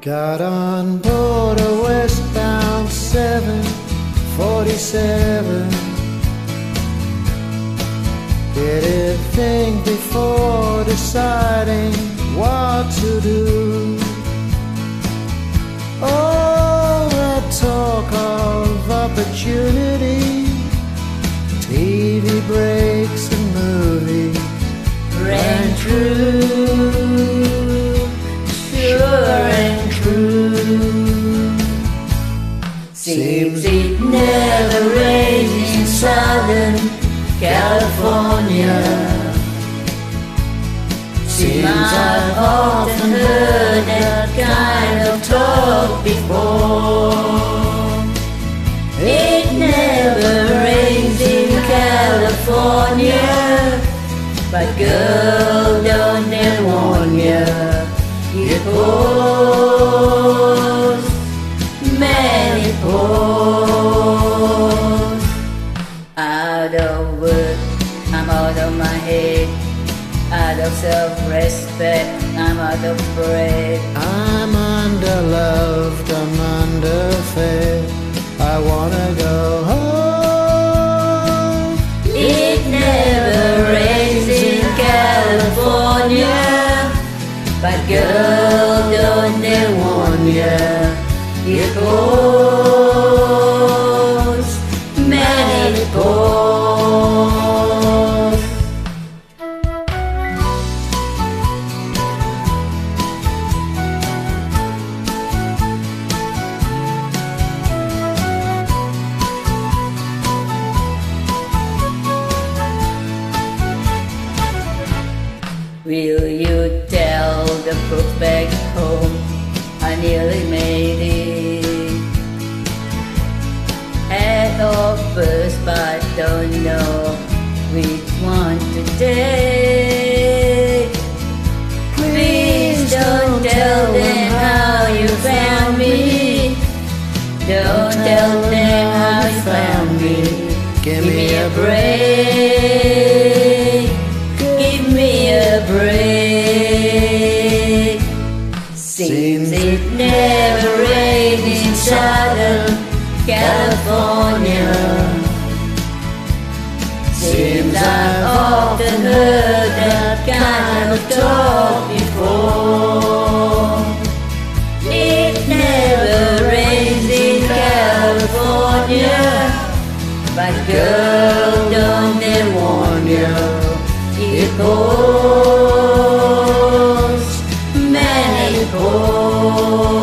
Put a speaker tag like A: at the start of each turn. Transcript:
A: Got on board a westbound 747. Didn't think before deciding what to do. All that talk of opportunity, TV breaks and movies
B: Rang true, sure and true. Seems it never rains in Southern California. Seems I've often heard that kind of talk before. It never rains in California, but girl, don't they warn ya, it pours, man, it pours. Out of work, I'm out of my head. Out of self-respect, I'm out of bread.
A: I'm underloved, I'm underfed. I wanna go home.
B: It never rains in California, but girl, don't they warn ya, it pours, man, it pours. Will you tell the folks back home I nearly made it? Head off first, but don't know which one to take. Please don't tell them how you found me. Don't tell them how you found me. Give me a break. Give me a break. Seems it never rains in Southern California. Seems I've often heard that kind of talk before. It never rains in California, but girl, don't they warn you, it pours, man, it pours.